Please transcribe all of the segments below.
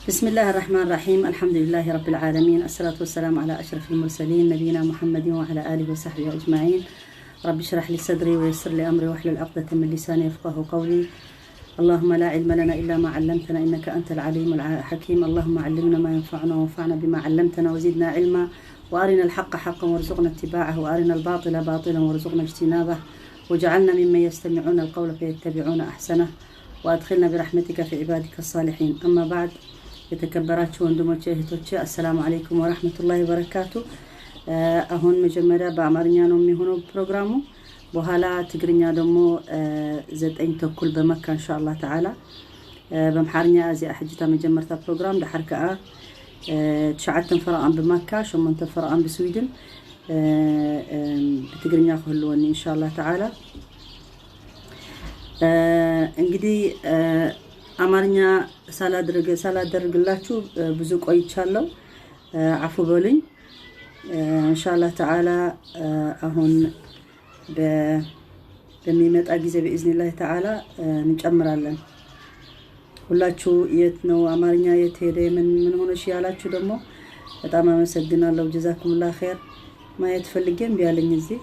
بسم الله الرحمن الرحيم. الحمد لله رب العالمين، الصلاة والسلام على أشرف المرسلين نبينا محمد وعلى آله وصحبه أجمعين. رب اشرح لي صدري ويسر لي أمري واحلل عقدة من لساني يفقهوا قولي. اللهم لا علم لنا إلا ما علمتنا إنك أنت العليم الحكيم. اللهم علمنا ما ينفعنا وانفعنا بما علمتنا وزدنا علما، وأرنا الحق حقا وارزقنا اتباعه، وأرنا الباطل باطلا وارزقنا اجتنابه، وجعلنا ممن يستمعون القول فيتبعون أحسنه، وأدخلنا برحمتك في عبادك الصالحين. أما بعد، የተከበራችሁ ወንድሞቼ እህቶቼ አሰላሙ አለይኩም ወራህመቱላሂ ወበረካቱ። አሁን መጀመሪያ በአማርኛ ነው የሚሆነው ፕሮግራሙ፣ በኋላ ትግርኛ ደግሞ 9 ተኩል በመካ ኢንሻአላህ ተዓላ በመሐርኛ እዚያ حجታ መጀመርታ ፕሮግራም ለሐርከዓ 9 ፈራን በመካ 8 ፈራን በስዊድን በትግርኛ ሁሉን ኢንሻአላህ ተዓላ እንግዲህ አማርኛ ሳላደርግላችሁ ብዙ ቆይቻለሁ፣ አፉ በሉኝ ኢንሻአላህ ተዓላ። አሁን በሚመጣ ጊዜ በኢዝኒላህ ተዓላ እንጨምራለን። ሁላችሁ የት ነው አማርኛ የት ሄደ ምን ሆነሽ ያላችሁ ደግሞ በጣም አመሰግናለሁ። ጀዛኩሙላህ ኸይር። ማየት ፈልጌም ቢያለኝ እዚህ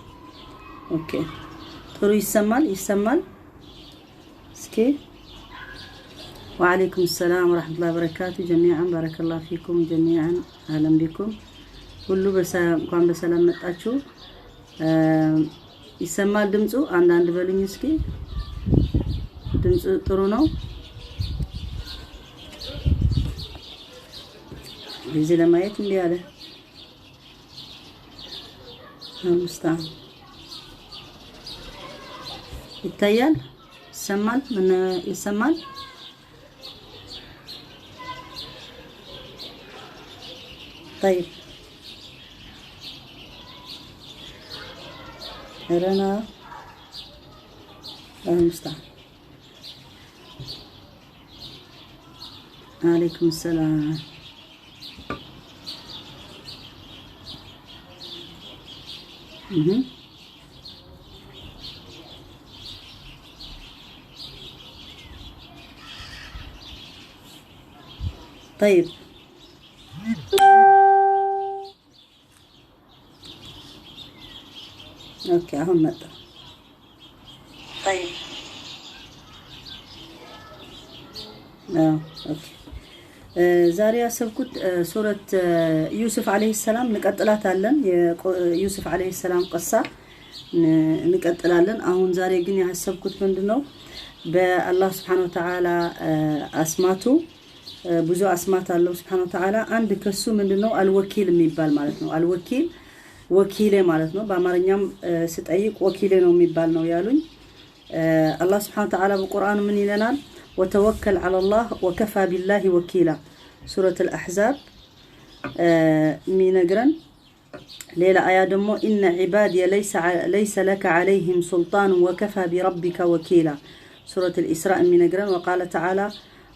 ኦኬ፣ ጥሩ ይሰማል። እስኪ وعليكم السلام ورحمة الله وبركاته جميعا، بارك الله فيكم جميعا، أهلا بكم. كله እንኳን በሰላም መጣችሁ። ይሰማል ድምጹ? አንድ በሉኝ እስኪ። ድምጹ ጥሩ ነው? እዚህ ለማየት እንዲህ ያለ አምስታ ይታያል? ይሰማል? طيب رنا المستعان. عليكم السلام. طيب اوكي اهو متى. طيب اوكي ዛሬ ያሰብኩት ሱረት ዩሱፍ አለይሂ ሰላም እንቀጥላታለን። የዩሱፍ አለይሂ ሰላም ቀሳ እንቀጥላለን። አሁን ዛሬ ግን ያሰብኩት ምንድነው በአላህ Subhanahu Wa Ta'ala አስማቱ ብዙ አስማት አለው Subhanahu Wa Ta'ala። አንድ ከሱ ምንድነው አልወኪል የሚባል ማለት ነው። አልወኪል ወኪሌ ማለት ነው። በአማርኛም ስጠይቅ ወኪሌ ነው የሚባል ነው ያሉኝ። አላህ Subhanahu Wa Ta'ala በቁርአኑ ምን ይለናል? ወተወከል على الله وكفى بالله وكيلا ሱረቱ الأحزاب ሚነግረን። ሌላ አያ ደግሞ إن عبادي ليس لك عليهم سلطان وكفى بربك وكيلا ሱረቱ الإسراء ሚነግረን።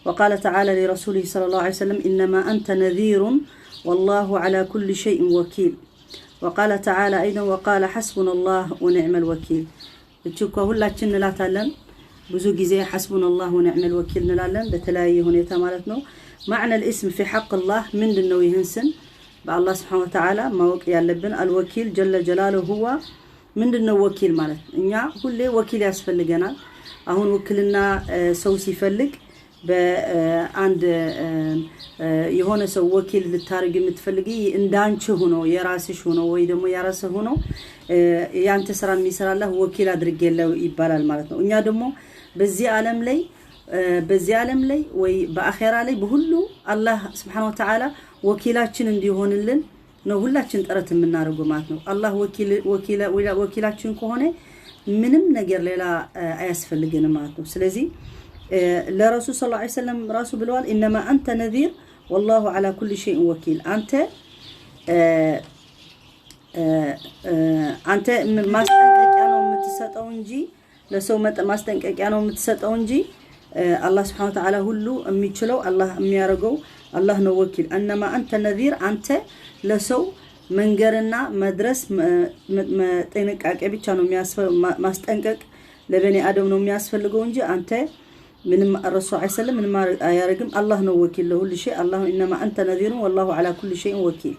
وقال تعالى لرسوله صلى الله عليه وسلم إنما أنت نذير والله على كل شيء وكيل. وقال تعالى أيضا وقال حسبنا الله ونعم الوكيل. تشوكو ሁላችን እንላታለን ብዙ ጊዜ حسبنا الله ونعم الوكيل እንላለን በተለያየ ሁኔታ ማለት ነው። معنى الاسم في حق الله ምንድነው? ይህንስን በአላህ Subhanahu Wa Ta'ala ማወቅ ያለብን አልወኪል ጀለ ጀላله هو ምንድነው ወኪል ማለት? እኛ ሁሌ ወኪል ያስፈልገናል። አሁን ወኪልና ሰው ሲፈልግ በአንድ የሆነ ሰው ወኪል ልታርግ የምትፈልጊ እንዳንቺ ሆኖ የራስሽ ሆኖ ወይ ደግሞ ያራስህ ሆኖ ያንተ ስራ የሚሰራልህ ወኪል አድርጌለው ይባላል ማለት ነው። እኛ ደግሞ በዚህ ዓለም ላይ ወይ በአኺራ ላይ በሁሉ አላህ Subhanahu Wa Ta'ala ወኪላችን እንዲሆንልን ነው ሁላችን ጥረት የምናደርገው ማለት ነው። አላህ ወኪላችን ከሆነ ምንም ነገር ሌላ አያስፈልገንም ማለት ነው። ስለዚህ ለረሱል ሰለላሁ ዐለይሂ ወሰለም ራሱ ብለዋል انما انت نذير والله على كل شيء وكيل። አንተ ማስጠንቀቂያ ነው የምትሰጠው እንጂ ለሰው ማስጠንቀቂያ ነው የምትሰጠው እንጂ አላህ Subhanahu Wa Ta'ala ሁሉ የሚችለው አላህ የሚያረገው አላህ ነው ወኪል። انما انت نذير አንተ ለሰው መንገርና መድረስ መጠንቀቂያ ብቻ ነው ማስጠንቀቅ ለበኔ አደም ነው የሚያስፈልገው እንጂ አንተ من الرسول عليه السلام من ما يرجم الله نو وكيل له كل شيء الله إنما أنت نذير والله على كل شيء وكيل.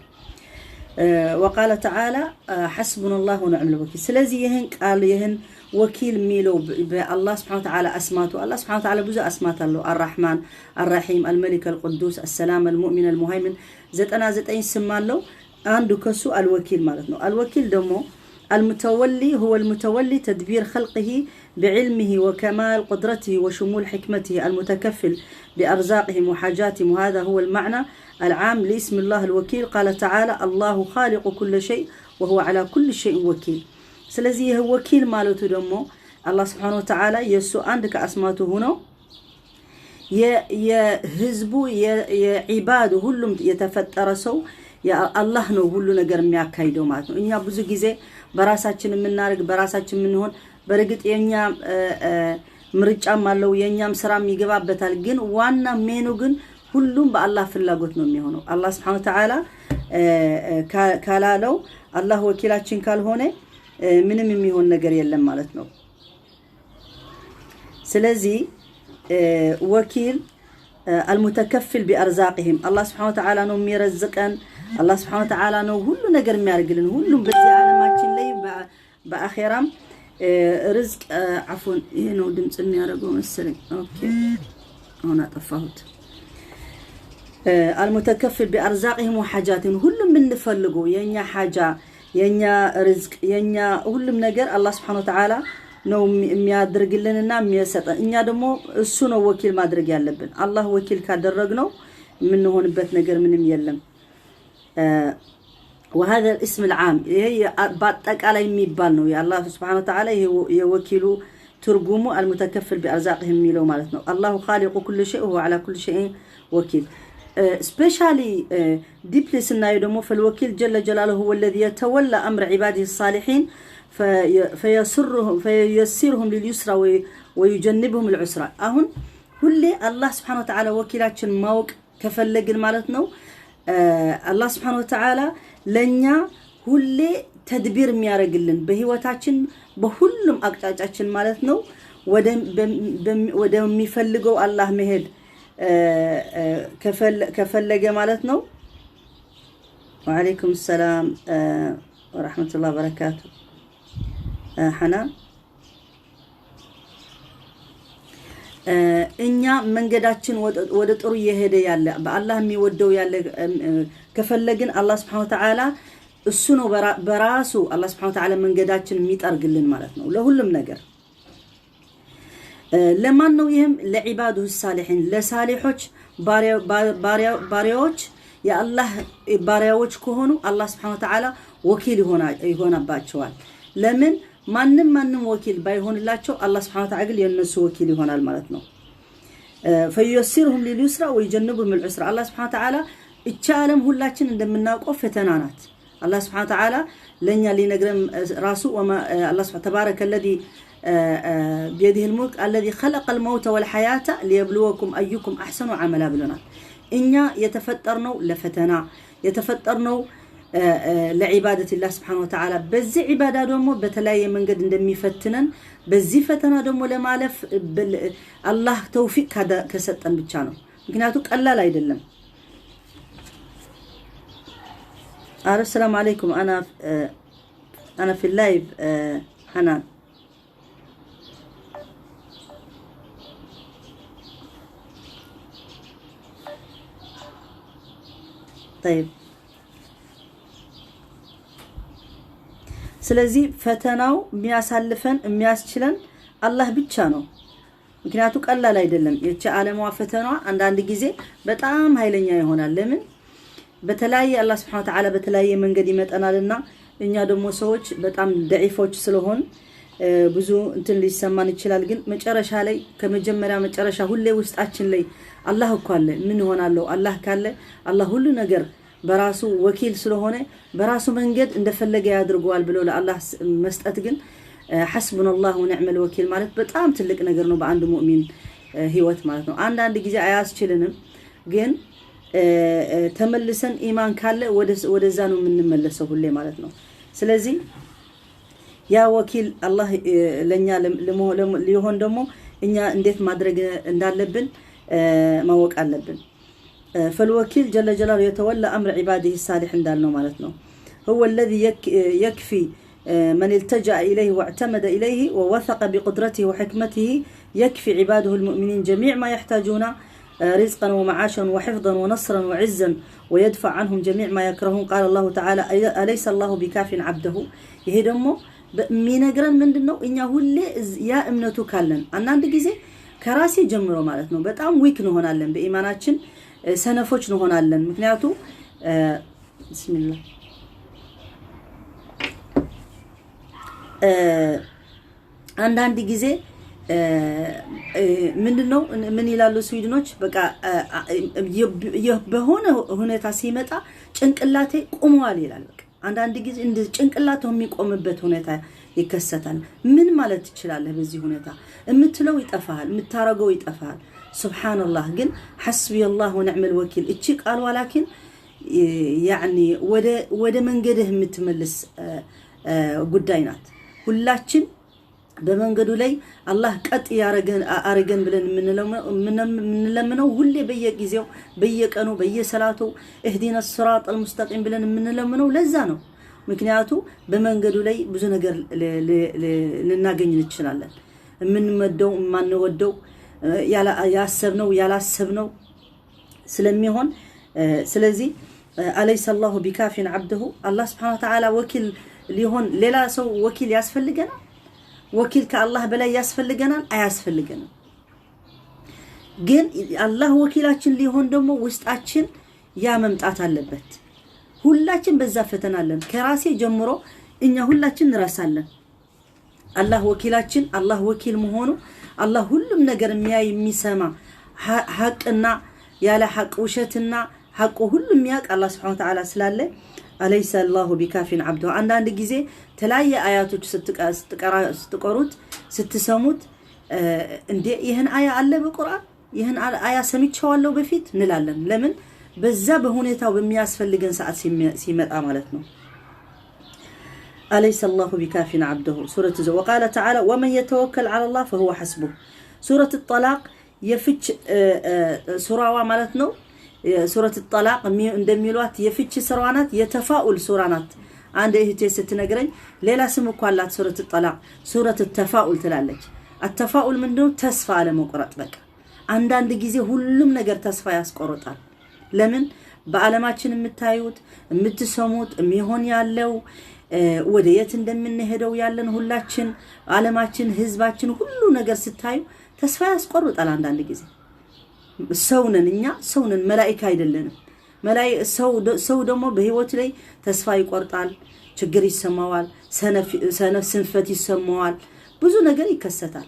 وقال تعالى حسبنا الله ونعم الوكيل. سلازي يهن قال يهن وكيل ميلو بالله سبحانه وتعالى أسماته الله سبحانه وتعالى بزء أسماته له الرحمن الرحيم الملك القدوس السلام المؤمن المهيمن زتنا زتين سمالو عنده كسو الوكيل مالتنا. الوكيل دمو المتولي هو المتولي تدبير خلقه بعلمه وكمال قدرته وشمول حكمته المتكفل بأرزاقهم وحاجاتهم. وهذا هو المعنى العام لاسم الله الوكيل. قال تعالى الله خالق كل شيء وهو على كل شيء وكيل. سلازي هو وكيل مالته دمو الله سبحانه وتعالى يسو عندك أسماته هنا يا هزبو يا عباده كلهم يتفترسوا يا الله نو كل نجر مياكايدو مالته. إني أبوزو جزء براساتችን የምናርግ በራሳችን ምን ሆን በርግጥ የኛ ምርጫም አለው የኛም ስራም ይገባበታል ግን ዋና ሜኑ ግን ሁሉም በአላህ ፍላጎት ነው የሚሆነው። አላህ Subhanahu Wa Ta'ala ካላለው አላህ ወኪላችን ካልሆነ ምንም የሚሆን ነገር የለም ማለት ነው። ስለዚህ ወኪል المتكفل بأرزاقهم الله سبحانه وتعالى ነው የሚረዝቀን الله سبحانه وتعالى ነው ሁሉ ነገር የሚያርግልን ሁሉም በዚህ ዓለማችን ላይ በአኺራም رزق عفوا ይሄ ነው ድምጽ የሚያረገው መሰለኝ ኦኬ አሁን አጠፋሁት المتكفل بأرزاقهم وحاجاتهم ሁሉም እንፈልገው የኛ ሐጃ የኛ رزق የኛ ሁሉም ነገር الله سبحانه وتعالى ነው የሚያደርግልንና የሚያሰጠን እኛ ደግሞ እሱ ነው ወኪል ማድረግ ያለብን አላህ ወኪል ካደረግነው ምን ሆንበት ነገር ምንም የለም وهذا الاسم العام هي باتقالاي የሚባል ነው የአላህ Subhanahu Wa Ta'ala የወኪሉ ትርጉሙ المتكفل بأرزاقهم የሚለው ማለት ነው الله خالق كل شيء وهو على كل شيء وكيل especially deeply ስናዩ ደግሞ فالوكيل جل جلاله هو الذي يتولى امر عباده الصالحين فييسرهم لليسرى ويجنبهم العسرى አሁን ሁሌ አላህ Subhanahu Wa Ta'ala ወኪላችን ማወቅ ከፈለግን ማለት ነው አላህ Subhanahu Wa Ta'ala ለኛ ሁሌ ተድቢር የሚያረግልን በህይወታችን በሁሉም አቅጣጫችን ማለት ነው ወደ የሚፈልገው አላህ መሄድ ከፈለገ ማለት ነው ወአለይኩም ሰላም ወራህመቱላሂ ወበረካቱ حنان እኛ መንገዳችን ወደ ጥሩ እየሄደ ያለ በአላህ የሚወደው ያለ ከፈለግን አላህ Subhanahu Wa Ta'ala እሱ ነው በራሱ አላህ Subhanahu Wa Ta'ala መንገዳችን የሚጠርግልን ማለት ነው ለሁሉም ነገር ለማን ነው ይሄም ለዒባዱ الصالحين ለሳሊሖች ባሪያዎች የአላህ ባሪያዎች ከሆኑ አላህ Subhanahu Wa Ta'ala ወኪል ይሆናባቸዋል ለምን ማንንም ወኪል ባይሆንላቸው አላህ Subhanahu Wa Ta'ala የነሱ ወኪል ይሆናል ማለት ነው فييسرهم لليسرى ويجنبهم العسرى الله سبحانه وتعالى እቻለም ሁላችን እንደምናውቀው ፈተና ናት الله سبحانه وتعالى ለኛ ሊነግረን ራሱ الله سبحانه تبارك الذي بيده الملك الذي خلق الموت والحياة ليبلوكم أيكم أحسن عملا بلنا እኛ የተፈጠርነው ለፈተና የተፈጠርነው لعبادة الله سبحانه وتعالى بزي عبادة دومو بتلاقي من قد ندمي فتنن بزي فتنا دومو لما لف الله توفيق هذا كستن بتشانو ممكناتك الله لا يدلم السلام عليكم أنا في اللايف حنان طيب ስለዚህ ፈተናው የሚያሳልፈን የሚያስችለን አላህ ብቻ ነው ምክንያቱ ቀላል አይደለም የቻ ዓለማው ፈተናዋ አንዳንድ ጊዜ በጣም ኃይለኛ ይሆናል ለምን በተለያየ አላህ Subhanahu Wa Ta'ala በተለያየ መንገድ ይመጣናልና እኛ ደግሞ ሰዎች በጣም ደዒፎች ስለሆን ብዙ እንትን ሊሰማን ይችላል ግን መጨረሻ ላይ ከመጀመሪያ መጨረሻ ሁሌ ውስጣችን ላይ አላህ እኮ አለ ምን ሆናለው አላህ ካለ አላህ ሁሉ ነገር በራሱ ወኪል ስለሆነ በራሱ መንገድ እንደፈለገ ያድርጓል ብሎ ለአላህ መስጠት ግን حسبنا الله ونعم الوكيل ማለት በጣም ትልቅ ነገር ነው በአንድ ሙእሚን ህይወት ማለት ነው አንዳንድ ጊዜ አያስችልንም ግን ተመልሰን ኢማን ካለ ወደዛ ነው የምንመለሰው ሁሌ ማለት ነው ስለዚህ ያ ወኪል አላህ ለኛ ሊሆን ደግሞ እኛ እንዴት ማድረግ እንዳለብን ማወቅ አለብን فالوكيل جل جلاله يتولى أمر عباده الصالح እንዳልነው ማለት ነው هو الذي يكفي من التجأ إليه واعتمد إليه ووثق بقدرته وحكمته يكفي عباده المؤمنين جميع ما يحتاجون رزقا ومعاشا وحفظا ونصرا وعزا ويدفع عنهم جميع ما يكرهون قال الله تعالى أليس الله بكاف عبده ይሄ ደግሞ ሚነግረን ምንድነው እኛ ሁሌ ያ እምነቱ ካለን አንድ ጊዜ ከራሴ ጀምሮ ማለት ነው በጣም ዊክ እንሆናለን በኢማናችን ሰነፎች እንሆናለን ምክንያቱም ቢስሚላህ አንዳንድ ጊዜ ምንድነው ምን ይላሉ ስዊድኖች በቃ በሆነ ሁኔታ ሲመጣ ጭንቅላቴ ቆመዋል ይላል በቃ አንዳንድ ጊዜ እንደ ጭንቅላታው የሚቆምበት ሁኔታ ይከሰታል ምን ማለት ይችላል በዚህ ሁኔታ እምትለው ይጠፋል ምታረገው ይጠፋል ሱብሃንአላህ ግን حسبي الله ونعم الوكيل እቺ ቃል ወላኪን يعني ወደ መንገድህ የምትመልስ ጉዳይ ናት ሁላችን በመንገዱ ላይ አላህ ቀጥ ያረገን ብለን ምንለምነው ሁሌ በየጊዜው በየቀኑ በየሰላቱ اهدنا الصراط المستقيم ብለን ምንለምነው ለዛ ነው ምክንያቱ በመንገዱ ላይ ብዙ ነገር ልናገኝ እንችላለን ምንመደው ማንወደው ያላሰብነው ስለሚሆን ስለዚህ አለይሰ الله بكاف عبده الله سبحانه وتعالى ወኪል ሊሆን ሌላ ሰው ወኪል ያስፈልገናል ወኪል ከአላህ በላይ ያስፈልገናል አያስፈልገንም ግን አላህ ወኪላችን ሊሆን ደግሞ ውስጣችን ያ መምጣት አለበት ሁላችን በዛ ፈተናለን ከራሴ ጀምሮ እኛ ሁላችን እንራሳለን አላህ ወኪላችን አላህ ወኪል መሆኑ አላህ ሁሉም ነገር የሚሰማ ሐቅና ያለ ሐቅ ውሸትና ሐቁ ሁሉም ያቅ አላህ Subhanahu Wa Ta'ala ስላለ አለይሰ الله بكاف عبده አንዳንድ ጊዜ ተለያየ አያቶች ስትቀሩት ስትሰሙት እንዴ ይሄን አያ አለ በቁርአን ይሄን አያ ሰምቻለሁ በፊት እንላለን ለምን በዛ በሁኔታው በሚያስፈልገን ሰዓት ሲመጣ ማለት ነው أليس الله بكاف عبده سورة وقال تعالى ومن يتوكل على الله فهو حسبه سورة الطلاق يفتش سورة مالتنا سورة الطلاق እንደሚሏት የፍች ስራናት የተፋኡል ሱራናት አንድ እህቴ ስትነግረኝ ሌላ ስም እኮ አላት ሱረት الطلاق ሱረት التفاؤل ትላለች التفاؤل ምንድነው ተስፋ አለመቁረጥ በቃ አንዳንድ ጊዜ ሁሉም ነገር ተስፋ ያስቆርጣል ለምን በአለማችን የምታዩት የምትሰሙት የሚሆን ያለው ወደ የት እንደምንሄደው ያለን ሁላችን ዓለማችን ህዝባችን ሁሉ ነገር ስታዩ ተስፋ ያስቆርጣል አንዳንድ ጊዜ ሰውነን መላእክት አይደለንም ሰው ደግሞ በህይወት ላይ ተስፋ ይቆርጣል ችግር ይሰማዋል ሰነፍ ስንፈት ይሰማዋል ብዙ ነገር ይከሰታል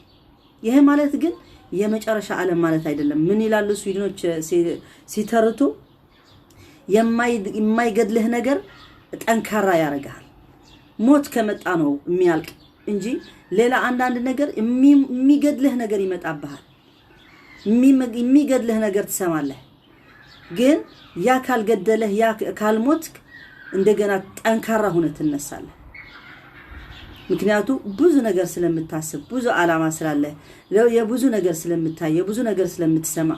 ይሄ ማለት ግን የመጨረሻ ዓለም ማለት አይደለም ምን ይላሉ ስዊድኖች ሲተርቱ የማይገድልህ ነገር ጠንካራ ያረጋል ሞት ከመጣ ነው የሚያልቅ እንጂ ሌላ አንዳንድ ነገር የሚገድልህ ነገር ይመጣብሃል የሚገድልህ ነገር ትሰማለህ ግን ያ ካልገደለህ ያ ካልሞትክ እንደገና ጠንካራ ሆነ ትነሳለህ ምክንያቱ ብዙ ነገር ስለምታስብ ብዙ አላማ ስላለ የብዙ ነገር ስለምታይ የብዙ ነገር ስለምትሰማ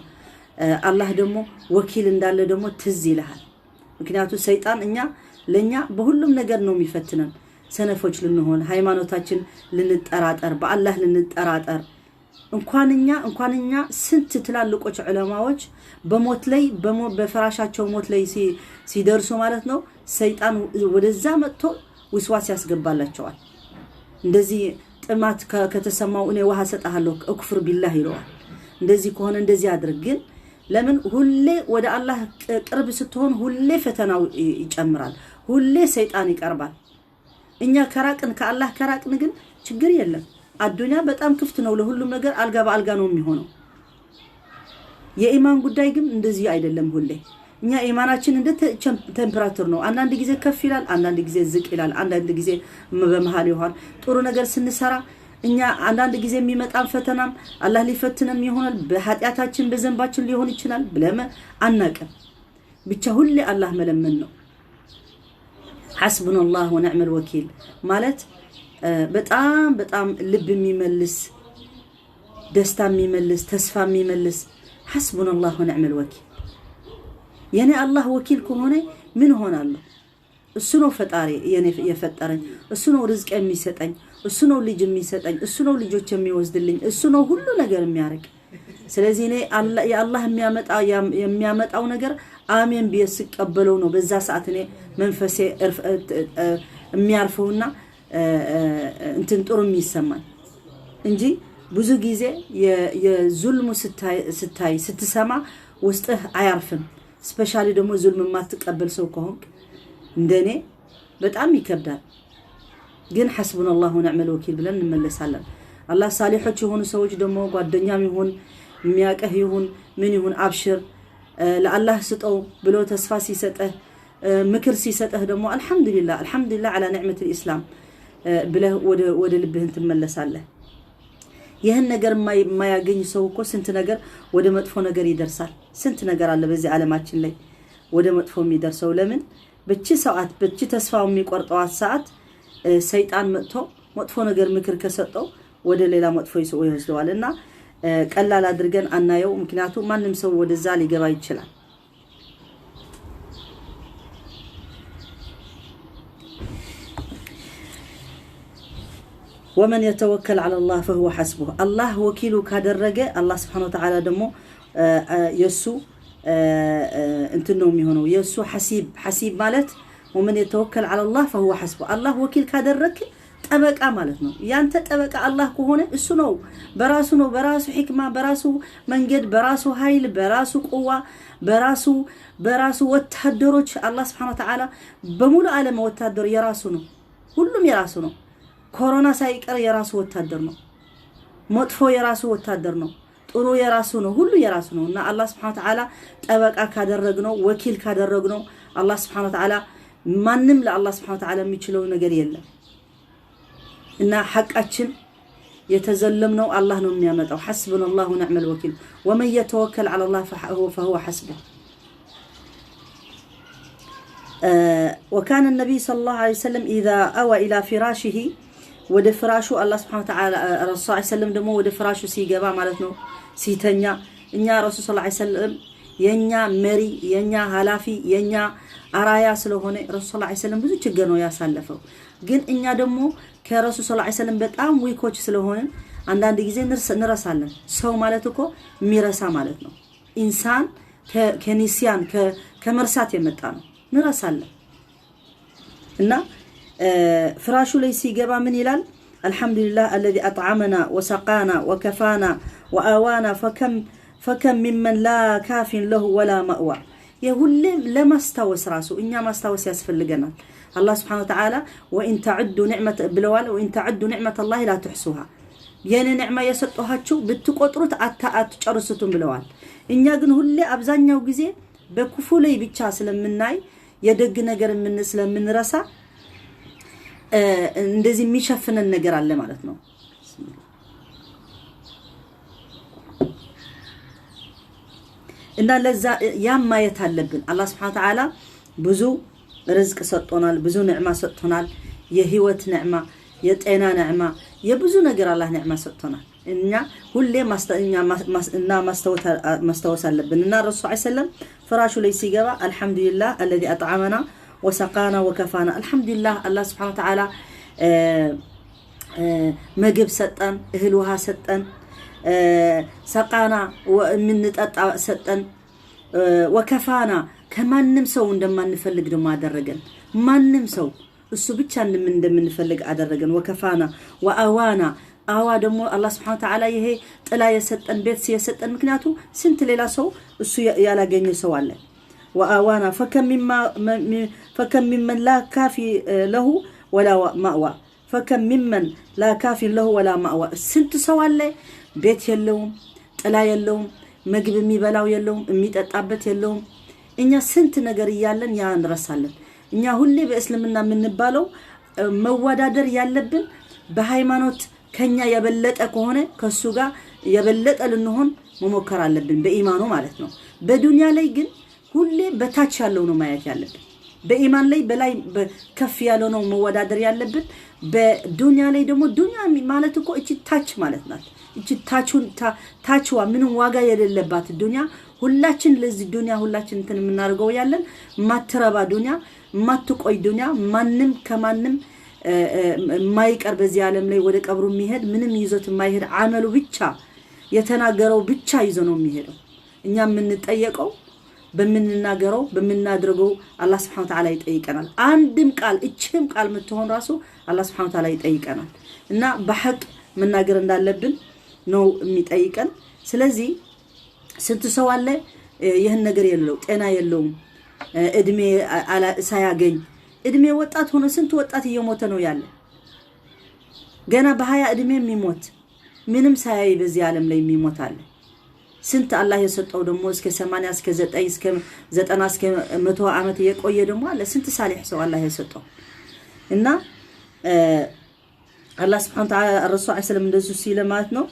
አላህ ደግሞ ወኪል እንዳለ ደግሞ ትዝ ይልሃል ምክንያቱ ሰይጣን ለኛ በሁሉም ነገር ነው የሚፈትነን ሰነፎች ልንሆን ሃይማኖታችን ልንጠራጠር በአላህ ልንጠራጠር እንኳንኛ ስንት ትላልቆች ዑለማዎች በሞት ላይ በፍራሻቸው ሞት ላይ ሲደርሱ ማለት ነው ሰይጣን ወደዛ መጥቶ ውስዋስ ያስገባላቸዋል እንደዚህ ጥማት ከተሰማው እኔ ውሃ ሰጣለሁ እክፍር ቢላህ ይለዋል እንደዚህ ከሆነ እንደዚህ አድርግ ግን ለምን ሁሌ ወደ አላህ ቅርብ ስትሆን ሁሌ ፈተናው ይጨምራል ሁሌ ሰይጣን ይቀርባል እኛ ከአላህ ከራቅን ግን ችግር የለም አዱንያ በጣም ክፍት ነው ለሁሉም ነገር አልጋ በአልጋ ነው የሚሆነው የኢማን ጉዳይ ግን እንደዚህ አይደለም ሁሌ እኛ ኢማናችን እንደ ቴምፕራቸር ነው አንዳንድ ጊዜ ከፍ ይላል አንዳንድ ጊዜ ዝቅ ይላል አንዳንድ ጊዜ በመሃል ይሆናል ጥሩ ነገር ስንሰራ እኛ አንዳንድ ጊዜ የሚመጣን ፈተናም አላህ ሊፈትነም ይሆናል በኃጢያታችን በዘንባችን ሊሆን ይችላል ብለማ አናቀም ብቻ ሁሌ አላህ መለመን ነው حسبنا الله ونعم الوكيل ማለት በጣም ልብ የሚመልስ دستا ميملس تسفى ميملس حسبنا الله ونعم الوكيل يعني الله وكيلكم هنا من هنا الله السنو فتاري يعني يفترن السنو رزق امي سطن السنو لج امي سطن السنو لجوچ امي وزدلኝ السنو ሁሉ ነገር የሚያርቅ ስለዚህ እኔ ያ አላህ የሚያመጣው ነገር አሜን ቢስቀበለው ነው በዛ ሰዓት እኔ መንፈሴ የሚያርፈውና እንትን ጥሩ የሚሰማኝ እንጂ ብዙ ጊዜ የዙልሙ ስታይ ስትሰማ ውስጥህ አያርፍም ስፔሻሊ ደግሞ ዙልም ማትቀበል ሰው ከሆንክ እንደኔ በጣም ይከብዳል ግን حسبنا ونعم الوكيل ብለን እንመለሳለን አላህ ሳሊሖች የሆኑ ሰዎች ደግሞ ጓደኛም ይሁን የሚያቀህ ይሁን ምን ይሁን አብሽር ለአላህ ስጠው ብሎ ተስፋ ሲሰጠህ ምክር ሲሰጠህ ደግሞ አልহামዱሊላህ على نعمة الإسلام ብለህ ወደ ልብህን ትመለሳለህ ይሄን ነገር ማያገኝ ሰው እኮ ስንት ነገር ወደ መጥፎ ነገር ይደርሳል ስንት ነገር አለ በዚህ ዓለማችን ላይ ወደ መጥፎ የሚደርሰው ለምን በቺ ሰዓት በቺ ተስፋው የሚቆርጠው ሰዓት ሰይጣን መጥቶ መጥፎ ነገር ምክር ከሰጠው ወደ ሌላ መጥፎ ይወስደዋልና ቀላል አድርገን አናየው ምክንያቱም ማንንም ሰው ወደዛ ሊገባ ይችላል ومن يتوكل على الله فهو حسبه الله وكيله كادرجه الله سبحانه وتعالى دمو يسو انتنو ميهونو يسو حسيب مالت ومن يتوكل على الله فهو حسبه الله وكيل كادرك طبقا مالتنا يانته طبقا الله كهونه اسو نو براسو حكمه براسو منجد براسو ኃይል براسو قوه براسو ወታደሮች الله سبحانه وتعالى በሙሉ ዓለም ወታደር የራሱ ነው ሁሉም የራሱ ነው ኮሮና ሳይቀር የራሱ ወታደር ነው መጥፎ የራሱ ወታደር ነው ጥሩ የራሱ ነው ሁሉ የራሱ ነውና الله سبحانه وتعالى ጠበቃ ካደረግነው ወኪል ካደረግነው الله سبحانه وتعالى ማንንም ለአላህ سبحانه وتعالى የሚችለው ነገር የለም እና ሐቃችን የተዘለምነው አላህ ነው የሚያመጣው حسبنا الله ونعم الوكيل ومن يتوكل على الله فهو حسبه وكان النبي صلى الله عليه وسلم إذا أوى إلى فراشه ወደ ፍራሹ አላህ Subhanahu Wa Ta'ala ረሱል ሰለላሁ ዐለይሂ ወሰለም ደግሞ ወደ ፍራሹ ሲገባ ማለት ነው ሲተኛ እኛ ረሱል ሰለላሁ ዐለይሂ ወሰለም የኛ መሪ የኛ ሐላፊ የኛ አራያ ስለሆነ ረሱል ሰለላሁ ዐለይሂ ወሰለም ብዙ ችግር ነው ያሳለፈው ግን እኛ ደግሞ ከረሱል ሰለላሁ ዐለይሂ ወሰለም በጣም ዊኮች ስለሆነ አንዳንድ ጊዜ እንረሳለን ሰው ማለት እኮ የሚረሳ ማለት ነው ኢንሳን ከኒሲያን ከመርሳት የመጣ ነው እንረሳለን እና فراشو ليسي جبا من يلال الحمد لله الذي أطعمنا وسقانا وكفانا وآوانا فكم ممن لا كاف له ولا مأوى يقول لما استوس راسه إنما ما استوس يسفل لجنا الله سبحانه وتعالى وإن تعدوا نعمة بلوال وإن تعدوا نعمة الله لا تحصوها يعني نعمة يسطها شو بتقطرت أتجرستم بلوال إن يجن هل أبزانيا وجزء بكفولي بتشاس لمناي يدق نجر من نسلم من رسا እንደዚህ የሚሸፍነን ነገር አለ ማለት ነው እና ለዛ ያም ማየት አለብን አላህ Subhanahu Wa Ta'ala ብዙ ርዝቅ ሰጥቶናል ብዙ ንዕማ ሰጥቶናል የህይወት ንዕማ የጤና ንዕማ የብዙ ነገር አላህ ንዕማ ሰጥቶናል እኛ ሁሌ ማስተዋወስ አለብን እና ረሱል ሰለላሁ ዐለይሂ ወሰለም ፍራሹ ላይ ሲገባ አልহামዱሊላህ الذي اطعمنا وسقانا وكفانا الحمد لله الله سبحانه وتعالى مجب ستن اهلوها ستن سقانا ومن نطጣ ستن وكفانا كمان نمسو እንደማን نፈልግ ደማ አደረገን ማንንም ሰው እሱ ብቻ እንደምንፈልግ አደረገን وكفانا واوانا አዋ ደግሞ الله سبحانه وتعالى ይሄ ጥላ የሰጠን ቤት የሰጠን ምክንያቱ ስንት ሌላ ሰው እሱ ያላገኘ ሰው አለ وآوانا فكم ممن لا كافي له ولا مأوى فكم ممن لا كافي له ولا مأوى سنت سوالله بيت يلوم طلا يلوم مغب ميبلاو يلوم ميطጣበት يلوم እኛ ስንት ነገር ያለን ያ እንረሳለን እኛ ሁሌ በእስልምና ምንባለው መዋዳደር ያለብን በሃይማኖት ከኛ የበለጠ ከሆነ ከሱ ጋር የበለጠ ልንሆን መሞከር አለብን በኢማኑ ማለት ነው በዱንያ ላይ ግን ሁሌ በታች ያለው ነው ማየት ያለብን በኢማን ላይ በላይ ከፍ ያለው ነው መወዳደር ያለብን በዱንያ ላይ ደግሞ ዱንያ ማለት እኮ እቺ ታች ማለት ናት እቺ ታችዋ ምንም ዋጋ የሌለባት ዱንያ ሁላችን ለዚህ ዱንያ ሁላችን እንትን የምናርገው ያለን ማትረባ ዱንያ ማትቆይ ዱንያ ማንንም ከማንንም ማይቀር በዚህ ዓለም ላይ ወደ ቀብሩ የሚሄድ ምንም ይዞት የማይሄድ አመሉ ብቻ የተናገረው ብቻ ይዞ ነው የሚሄደው እኛ የምንጠየቀው በመንናገረው በመናድርገው አላህ Subhanahu Wa Ta'ala ይጠይቀናል አንድም ቃል እችም ቃል ምትሆን ራሱ አላህ Subhanahu Wa Ta'ala ይጠይቀናል እና በሐቅ መናገር እንዳለብን ነው የሚጠይቀን ስለዚህ ስንት ሰው አለ ይሄን ነገር የለው ጤና የለውም እድሜ ሳያገኝ እድሜ ወጣት ሆኖ ስንት ወጣት እየሞተ ነው ያለ ገና በ20 እድሜ የሚሞት ምንም ሳያይ በዚህ ዓለም ላይ የሚሞት አለ ስንት አላህ የሰጠው ደግሞ እስከ 80 እስከ 90 እስከ 90 እስከ 100 አመት የቆየ ደግሞ አለ ስንት ሳሊህ ሰው አላህ የሰጠው እና አላህ Subhanahu Wa Ta'ala الرسول عليه السلام እንደዚህ ሲል ማለት ነው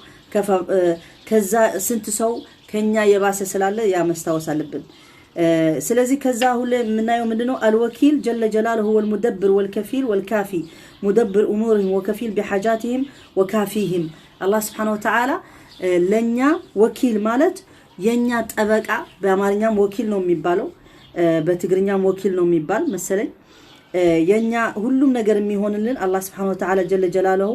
ከዛ ስንት ሰው ከኛ የባሰ ስላለ ያ መስታወስ አለብን ስለዚህ ከዛ ሁሉ ምናየው ምንድነው الوكيل جل جلاله هو المدبر والكفيل والكافي مدبر امورهم وكفيل بحاجاتهم وكافيهم الله سبحانه وتعالى ለኛ ወኪል ማለት የኛ ጠበቃ በአማርኛም ወኪል ነው የሚባለው በትግርኛም ወኪል ነው የሚባል መሰለኝ የኛ ሁሉም ነገር የሚሆንልን አላህ Subhanahu Wa Ta'ala جل جلاله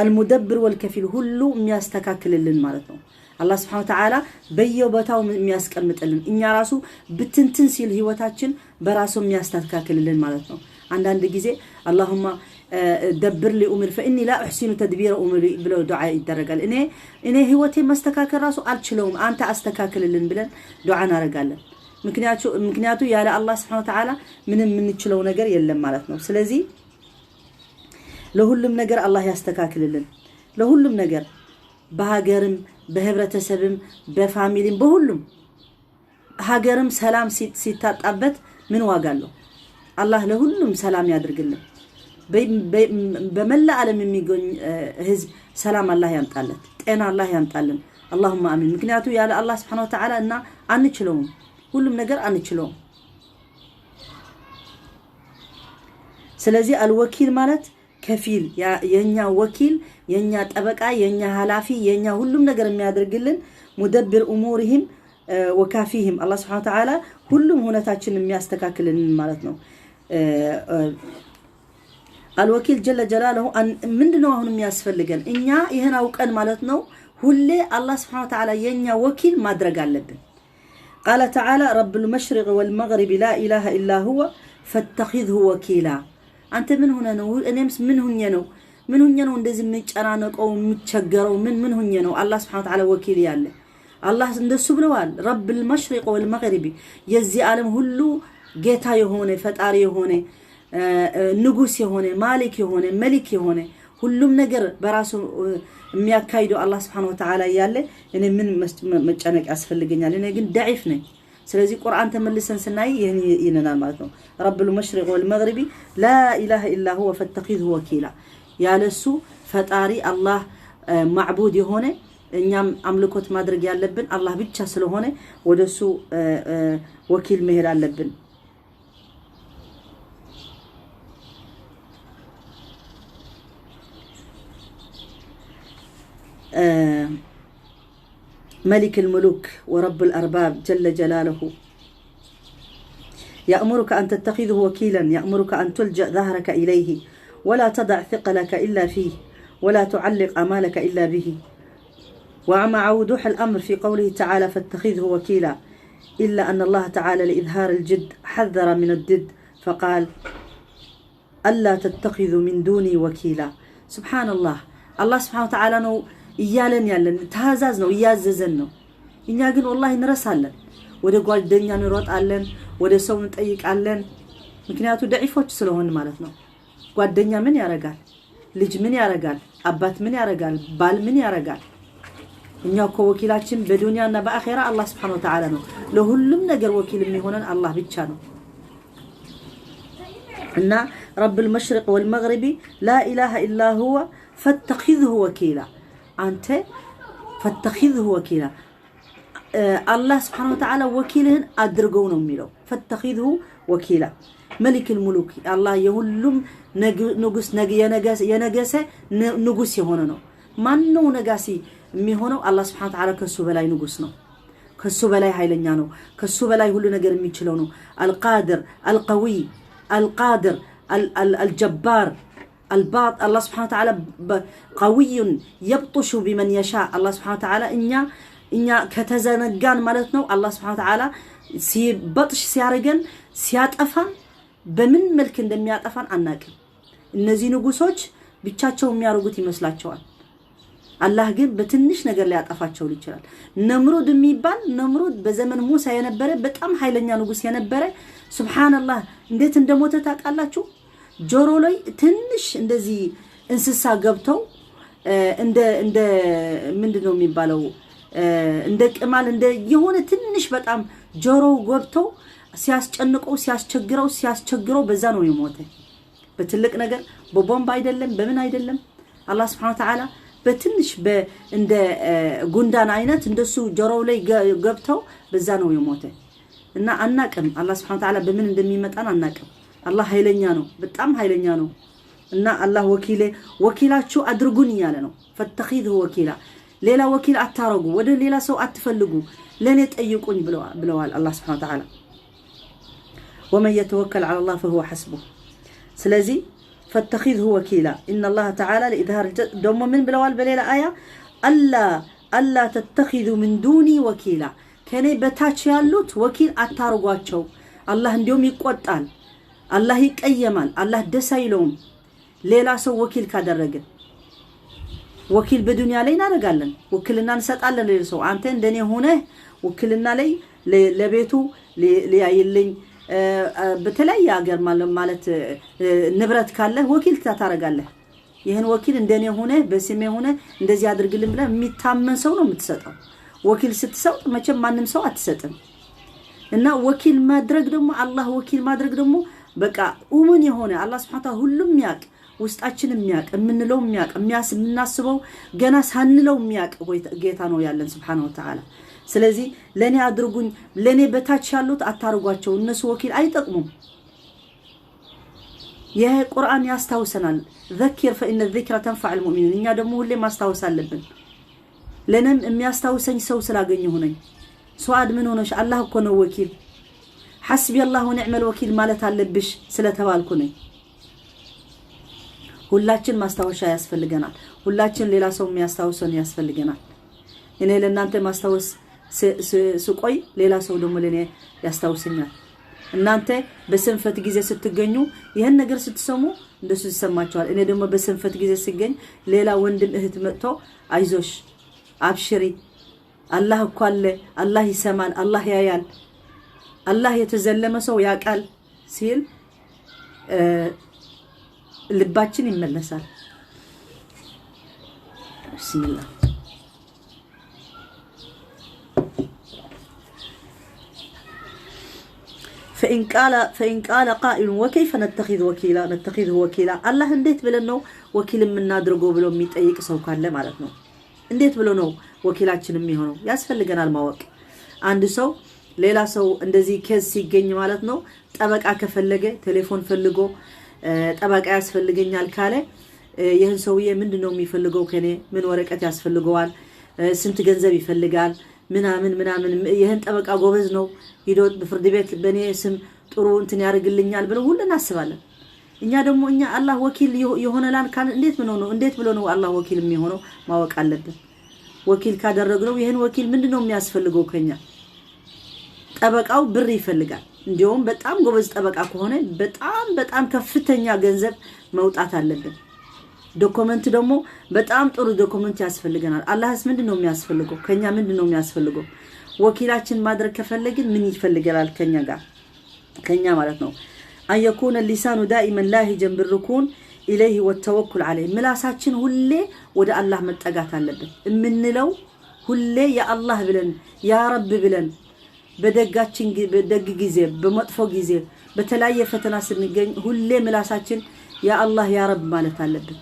المدبر والكفيل ሁሉ የሚያስተካክልልን ማለት ነው አላህ Subhanahu Wa Ta'ala በየቦታው የሚያስቀምጥልን እኛ ራሱ ብትንትን ሲል ህይወታችን በራሱ የሚያስተካክልልን ማለት ነው አንዳንድ ጊዜ اللهم دبر لي امر فاني لا احسن تدبير امري ብሎ ዱዓ ይደረጋል እኔ ህይወቴ ማስተካከል ራሱ አልችለውም አንተ አስተካክልልን ብለን ዱዓ እናረጋለን ምክንያቱ ያለ አላህ Subhanahu Wa Ta'ala ምንም ምንችለው ነገር የለም ማለት ነው ስለዚህ ለሁሉም ነገር አላህ ያስተካክልልን ለሁሉም ነገር በሀገርም በህብረተሰብም በፋሚሊም በሁሉም ሀገርም ሰላም ሲታጣበት ምን ዋጋ አለው አላህ ለሁሉም ሰላም ያድርግልን በመላ ዓለም የሚገኝ ህዝብ ሰላም አላህ ያምጣለት ጤና አላህ ያምጣልን اللهم امين ምክንያቱ ያለ አላህ Subhanahu Wa Ta'ala እና አንችለውም ሁሉም ነገር አንችለውም ስለዚህ الوكيل ማለት ከፊል የኛ ወኪል የኛ ጠበቃ የኛ ሐላፊ የኛ ሁሉም ነገር የሚያደርግልን مدبر امورهم وكافيهم الله Subhanahu Wa Ta'ala ሁሉም ሁነታችን የሚያስተካክልን ማለት ነው الوكيل جل جلاله ምንድነው አሁን የሚያስፈልገን እኛ ይሄን አውቀን ማለት ነው ሁሌ አላህ Subhanahu Wa Ta'ala የኛ ወኪል ማድረግ አለብን قال تعالى رب المشرق والمغرب لا اله الا هو فاتخذه وكيلا አንተ ምን ሆነ ነው እኔምስ ምን ሆኜ ነው እንደዚህ ምንጨናነቀው ምቸገረው ምን ሆኜ ነው አላህ Subhanahu Wa Ta'ala ወኪል ያለ አላህ እንደሱ ብለዋል رب المشرق والمغرب የዚህ ዓለም ሁሉ ጌታ የሆነ ፈጣሪ የሆነ ንጉስ የሆነ ማሊክ የሆነ መሊክ የሆነ ሁሉም ነገር በራሱ የሚያካሂደው አላህ Subhanahu Wa Ta'ala ያለ እኔ ምን መጨነቅ ያስፈልገኛል እኔ ግን ضعيف ነኝ ስለዚህ ቁርአን ተመልሰን ስናይ ይነናል ማለት ነው رب المشرق والمغرب لا اله الا هو فاتخذه وكيلا ያለሱ ፈጣሪ አላህ ማዕቡድ የሆነ እኛም አምልኮት ማድረግ ያለብን አላህ ብቻ ስለሆነ ወደሱ ወኪል መሄድ አለብን ملك الملوك ورب الأرباب جل جلاله يأمرك أن تتخذه وكيلا يأمرك أن تلجأ ظهرك إليه ولا تضع ثقلك إلا فيه ولا تعلق أمالك إلا به ومع وضوح الأمر في قوله تعالى فاتخذه وكيلا إلا أن الله تعالى لإظهار الجد حذر من الضد فقال ألا تتخذوا من دوني وكيلا سبحان الله Subhanahu Wa Ta'ala ነው ይያለን ያለን ታዛዝ ነው ያዘዘን ነው እኛ ግን والله እንረሳለን ወደ ጓደኛ እንሮጣለን ወደ ሰው እንጠይቃለን ምክንያቱ ضعيفዎች ስለሆን ማለት ነው ጓደኛ ምን ያረጋል ልጅ ምን ያረጋል አባት ምን ያረጋል ባል ምን ያረጋል እኛ እኮ ወኪላችን በዱንያና በአኺራ አላህ Subhanahu Wa Ta'ala ነው ለሁሉም ነገር ወኪል የሚሆነን አላህ ብቻ ነው እና رب المشرق والمغرب لا اله الا هو فاتخذه وكيلا أنت فاتخذه وكيلا الله سبحانه وتعالى وكيلهن أدرجونه ميلو فاتخذه وكيلا ملك الملوك الله يهلم نجس ينجس نجس يهوننا ما نو نجاسي የሚሆነው አላህ Subhanahu Wa Ta'ala ከሱ በላይ ንጉስ ነው ከሱ በላይ ኃይለኛ ነው ከሱ በላይ ሁሉ ነገር የሚችለው ነው القادر القوي القادر الجبار الباط الله سبحانه وتعالى قوي يبطش بمن يشاء الله سبحانه وتعالى እኛ ከተዘነጋን ማለት ነው الله سبحانه وتعالى ሲበጥሽ ሲያረገን ሲያጠፋን በምን መልክ እንደሚያጠፋን አናውቅም እነዚህ ንጉሶች ብቻቸው የሚያርጉት ይመስላቸዋል አላህ ግን በትንሽ ነገር ሊያጠፋቸው ይችላል ነምሩድ የሚባል ነምሩድ በዘመን ሙሳ የነበረ በጣም ኃይለኛ ንጉስ የነበረ ሱብሃንአላህ እንዴት እንደሞተ ታውቃላችሁ ጆሮ ላይ ትንሽ እንደዚህ እንስሳ ገብተው እንደ ምንድነው የሚባለው እንደ ቅማል እንደ የሆነ ትንሽ በጣም ጆሮ ገብተው ሲያስቸግረው በዛ ነው የሞተ በትልቅ ነገር በቦምብ አይደለም በምን አይደለም አላህ Subhanahu Wa Ta'ala በትንሽ እንደ ጉንዳን አይነት እንደሱ ጆሮው ላይ ገብተው በዛ ነው የሞተ እና አናቀም አላህ Subhanahu Wa Ta'ala በምን እንደሚመጣን አናቀም አላህ ኃይለኛ ነው በጣም ኃይለኛ ነው እና አላህ ወኪላችሁ አድርጉኝ ያለ ነው ፈተኺذሁ ወኪላ ሌላ ወኪል አታረጉ ወደ ሌላ ሰው አትፈልጉ ለኔ ጠይቁኝ ብለዋል አላህ Subhanahu Wa Ta'ala ومن يتوكل على الله فهو حسبه ስለዚህ فاتخذه وكيلا إن الله تعالى لإظهار دوم من بلوال بليلة آية ألا تتخذوا من دوني وكيلا كان بتاچ يالوت وكيل أتارغواتشو الله انديوم يقوطال الله يقيمال الله دس አይለውም ሌላ ሰው ወኪል ካደረገ ወኪል በዱንያ ላይ እናደርጋለን ወኪልና እንሰጣለን ለሰው አንተ እንደኔ ሆነ ወኪልና ላይ ለቤቱ ሊያይልኝ በተለያየ ሀገር ማለት ንብረት ካለ ወኪል ታታረጋለህ ይሄን ወኪል እንደኔ ሆነ በስሜ ሆነ እንደዚህ አድርግልን ብለ የሚታመን ሰው ነው የምትሰጠው ወኪል ስትሰጥ መቼም ማንንም ሰው አትሰጥም እና ወኪል ማድረግ ደግሞ አላህ ወኪል ማድረግ ደግሞ በቃ ኡሙን የሆነ አላህ Subhanahu Wa Ta'ala ሁሉም ያቅ ውስጣችን የሚያቅ ምንለው የሚያቅ የሚያስበው ገና ሳንለው የሚያቅ ጌታ ነው ያለን Subhanahu Wa Ta'ala ስለዚህ ለኔ አድርጉኝ ለኔ በታች ያሉት አታርጓቸው እነሱ ወኪል አይጠቅሙም ይሄ ቁርአን ያስታውሰናል ذكر فإن الذكرى تنفع المؤمنين እኛ ደግሞ ሁሌ ማስታወስ አለብን ለነም የሚያስታውሰኝ ሰው ስላገኘሁ ነኝ ሱአድ ምን ሆነሽ አላህ እኮ ነው ወኪል حسبي الله ونعم الوكيل ማለት አለብሽ ስለተባልኩ ነኝ ሁላችን ማስታወሻ ያስፈልገናል ሁላችን ሌላ ሰው የሚያስታውሰን ያስፈልገናል እኔ ለእናንተ ማስታወስ ስቆይ ሌላ ሰው ደግሞ ለኔ ያስታውሰኛል እናንተ በስንፈት ጊዜ ስትገኙ ይሄን ነገር ስትሰሙ እንደሱ ይሰማችኋል እኔ ደግሞ በስንፈት ጊዜ ሲገኝ ሌላ ወንድም እህት መጥቶ አይዞሽ አብሽሪ አላህ እኮ አለ አላህ ይሰማል አላህ ያያል አላህ የተዘለመ ሰው ያቃል ሲል ልባችን ይመለሳል ቢስሚላህ فإن قال قائل وكيف نتخذ نتخذه وكيلا الله እንዴት ብለን ነው ወኪል የምናደርገው ብሎ የሚጠይቅ ሰው ካለ ማለት ነው እንዴት ብሎ ነው ወኪላችን የሚሆነው ያስፈልገናል ማወቅ አንድ ሰው ሌላ ሰው እንደዚህ ኬዝ ሲገኝ ማለት ነው ጠበቃ ከፈለገ ቴሌፎን ፈልጎ ጠበቃ ያስፈልገኛል ካለ ይሄን ሰውዬ ምንድነው የሚፈልገው ከኔ ምን ወረቀት ያስፈልገዋል ስንት ገንዘብ ይፈልጋል ምናምን ይሄን ጠበቃ ጎበዝ ነው ሂዶ በፍርድ ቤት በኔ ስም ጥሩ እንትን ያርግልኛል ብለው ሁሉን አስባለን እኛ ደግሞ አላህ ወኪል ይሆነላን ካን እንዴት ብሎ ነው አላህ ወኪል የሚሆነው ማወቅ አለብን ወኪል ካደረግነው ይሄን ወኪል ምንድነው የሚያስፈልገው ከኛ ጠበቃው ብር ይፈልጋል እንዲያውም በጣም ጎበዝ ጠበቃ ከሆነ በጣም ከፍተኛ ገንዘብ መውጣት አለብን ዶክመንት ደግሞ በጣም ጥሩ ዶክመንት ያስፈልገናል አላህስ ምንድነው የሚያስፈልገው ከኛ ምንድነው የሚያስፈልገው ወኪላችን ማድረግ ከፈለግን ምን ይፈልጋል ከኛ ማለት ነው አየኩን اللسان دائما لاهجا بالركون اليه والتوكل عليه ምላሳችን ሁሌ ወደ አላህ መጠጋት አለብን እምንለው ሁሌ ያ አላህ ብለን ያ ረብ ብለን በደጋችን በደግ ጊዜ በመጥፎ ጊዜ በተለያየ ፈተና ስንገኝ ሁሌ ምላሳችን ያ አላህ ያ ረብ ማለት አለብን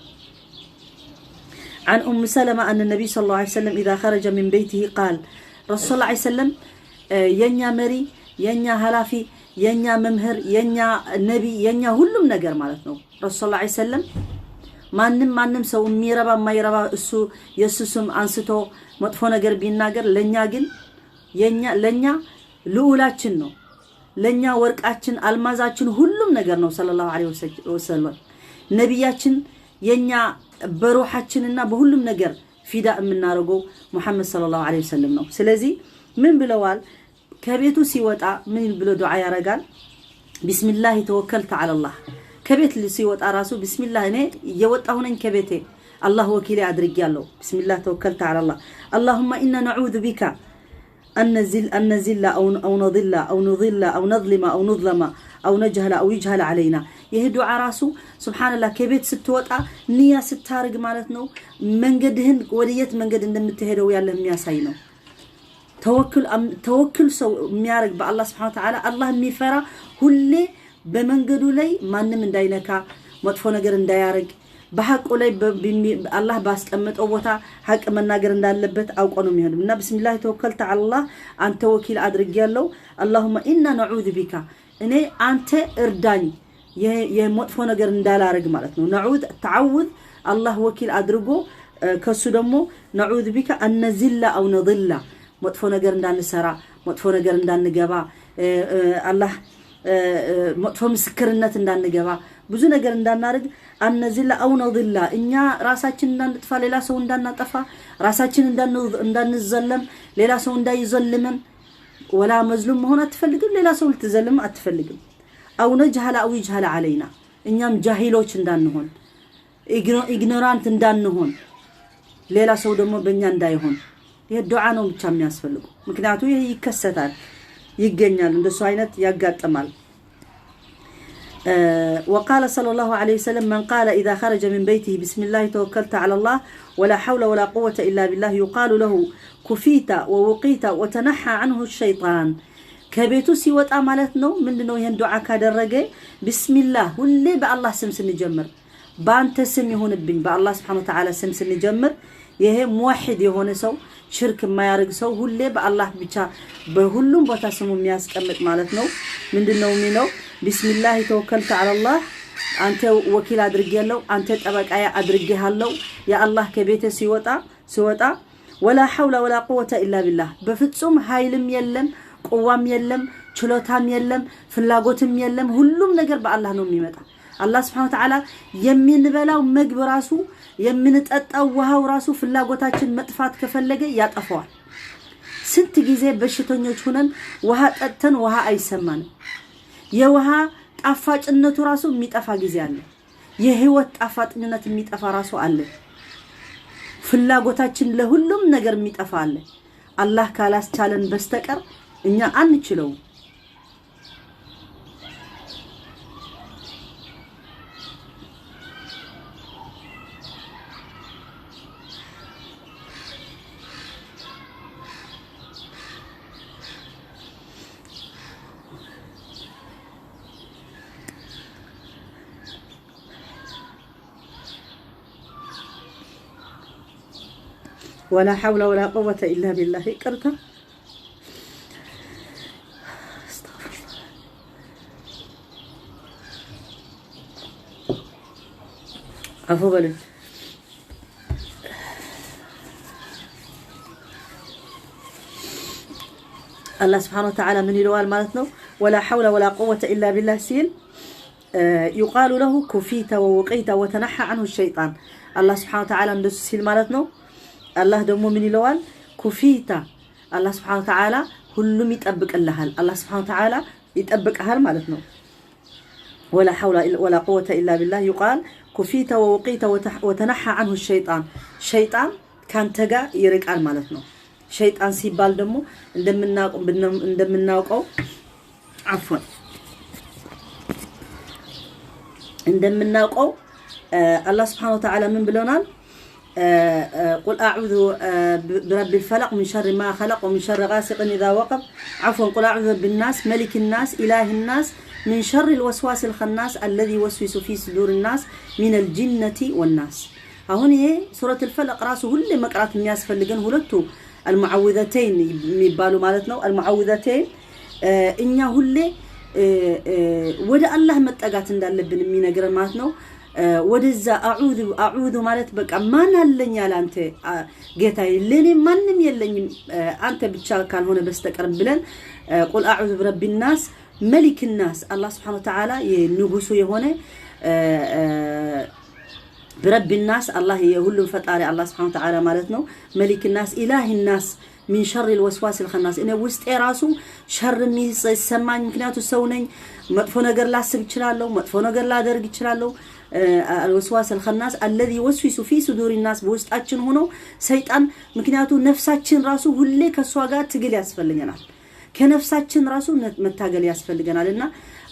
عن أم سلمة أن النبي صلى الله عليه وسلم إذا خرج من بيته قال رسول الله عليه وسلم ينيا مري ينيا هلافي ينيا ممهر ينيا نبي ينيا هلم نجر مالتنا رسول الله عليه وسلم ማንም ሰው የሚረባ የማይረባ እሱ የሱስም አንስቶ መጥፎ ነገር ቢናገር ለኛ ግን ለኛ ልዑላችን ነው ለኛ ወርቃችን አልማዛችን ሁሉም ነገር ነው ሰለላሁ ዐለይሂ ወሰለም ነብያችን የኛ በሩሃችንና በሁሉም ነገር ፊዳ የምናረገው ሙሐመድ ሰለላሁ ዐለይሂ ወሰለም ነው ስለዚህ ምን ብለዋል ከቤቱ ሲወጣ ምን ብሎ ዱዓ ያረጋል ቢስሚላህ ተወከልተ ዐለላህ ከቤት ሲወጣ ራሱ ቢስሚላህ እኔ እየወጣሁ ነኝ ከቤቴ አላህ ወኪሌ አድርጌያለሁ ቢስሚላህ ተወከልተ ዐለላህ اللهم إنا نعوذ بك أن نزل أو نضل أو نضل أو نظلم أو نظلم أو نجهل أو يجهل علينا يهدو عراسو سبحان الله كبيت ستوطا نيا ستارق مالتنا منقدهن وديت منقد እንደምትሄደው ያለ የሚያሳይ ነው ተወክል ሰው የሚያርግ በአላህ Subhanahu Wa Ta'ala አላህ የሚፈራ ሁሌ በመንገዱ ላይ ማንንም እንዳይነካ መጥፎ ነገር እንዳያርግ በሐቁ ላይ አላህ ባስቀመጠው ቦታ ሐቅ መናገር እንዳለበት አውቆ ነው የሚሆነው እና ቢስሚላህ ተወከልተ ዐላህ አንተ ወኪል አድርጌያለሁ اللهم إنا نعوذ بك እኔ አንተ እርዳኝ የመጥፎ ነገር እንዳላረግ ማለት ነው ነዑዝ ተዓውዝ አላህ ወኪል አድርጎ ከሱ ደግሞ ነዑዝ بك أن نزل أو نضل መጥፎ ነገር እንዳንሰራ መጥፎ ነገር እንዳንገባ አላህ መጥፎ ምስክርነት እንዳንገባ ብዙ ነገር እንዳናረግ አንነዚላ አው ነውድላ እኛ ራሳችን እንዳንጥፋ ሌላ ሰው እንዳናጠፋ ራሳችን እንዳንዘለም ሌላ ሰው እንዳይዘልመን ወላ መዝሉም መሆን አትፈልግም ሌላ ሰው ልትዘልም አትፈልግም አው ነጅሃላ አው ይጅሃላ علينا እኛም ጃሂሎች እንዳንሆን ኢግኖራንት እንዳንሆን ሌላ ሰው ደግሞ በእኛ እንዳይሆን ይሄ ዱዓ ነው ብቻ የሚያስፈልገው ምክንያቱም ይሄ ይከሰታል ይገኛል እንደሱ አይነት ያጋጥማል وقال صلى الله عليه وسلم من قال إذا خرج من بيته بسم الله توكلت على الله ولا حول ولا قوة إلا بالله يقال له كفيت ووقيت وتنحى عنه الشيطان كبيتو سيوت أمالتنا من دنو يندعى كادرقى بسم الله واللي بالله سمس نجمر بانت سم يهون البن بالله سبحانه وتعالى سمس نجمر يهي موحد يهون سو شرك ما يارق سو واللي بالله بيشا بهلهم بتسمو مياس كمت مالتنا من دنو منو بسم الله توكلت على الله أنت وكيل أدرجيالله أنت أبغى أي أدرجيهالله يا الله كبيته سوتا ولا حول ولا قوة إلا بالله بفتسم هايلم يلم قوام يلم شلوتام يلم فلاقوتم يلم هلهم نجر بالله نومي متى الله سبحانه وتعالى يمين بلا ومجب راسه يمين تأوها وراسه فلاقوتاتشن متفات كفلجة ياتفوال سنت جزء بشتون يجونن وها تأتن وها أي سمان የውሃ ጣፋጭነቱ ራሱ የሚጠፋ ጊዜ አለ የህይወት ጣፋጭነት የሚጠፋ ራሱ አለ ፍላጎታችን ለሁሉም ነገር የሚጠፋ አለ አላህ ካላስቻለን በስተቀር እኛ አንችለው ولا حول ولا قوة إلا بالله كرتا استغفر الله عفو بالله الله سبحانه وتعالى من يلوال مالتنا ولا حول ولا قوة إلا بالله سيل يقال له كفيت ووقيت وتنحى عنه الشيطان الله سبحانه وتعالى ندس سيل مالتنا الله دمو من يلوال كفيتا الله سبحانه وتعالى كلهم يتأبك اللهال الله سبحانه وتعالى يتأبك أهل مالتنا ولا حول ولا قوة إلا بالله يقال كفيتا ووقيت وتنحى عنه الشيطان شيطان كان تجا يرك على مالتنا شيطان سيبال دمو عندما عفوا عندما الله سبحانه وتعالى من بلونان قل أعوذ برب الفلق من شر ما خلق ومن شر غاسق إذا وقب عفوا قل أعوذ بالناس ملك الناس إله الناس من شر الوسواس الخناس الذي يوسوس في صدور الناس من الجنة والناس هون هي سورة الفلق راسه كل مقرات الناس فلقن هلتو المعوذتين يبالو مالتنا المعوذتين إنها هل ودا الله متقات ندالبن مينغر مالتنا ወደዛ አዑዙ ማለት በቃ ማን አለኝ ያላንተ ጌታዬ ለኔ ማንም የለኝም አንተ ብቻ ካልሆነ በስተቀር ብለን ቁል አዑዙ برب الناس ملك الناس الله سبحانه وتعالى የንጉሱ የሆነ برب الناس الله የሁሉ ፈጣሪ الله سبحانه وتعالى ማለት ነው ملك الناس اله الناس من شر الوسواس الخناس እኔ ውስጤ ራሱ ሸር የሚሰማኝ ምክንያቱ ሰው ነኝ መጥፎ ነገር ላስብ ይችላልው መጥፎ ነገር ላደርግ ይችላልው الوسواس الخناس الذي يوسوس في صدور الناس በውስጣችን ሆኖ ሰይጣን ምክንያቱ ነፍሳችን ራሱ ሁሌ ከሷ ጋር ትግል ያስፈልገናል ከነፍሳችን ራሱ መታገል ያስፈልገናልና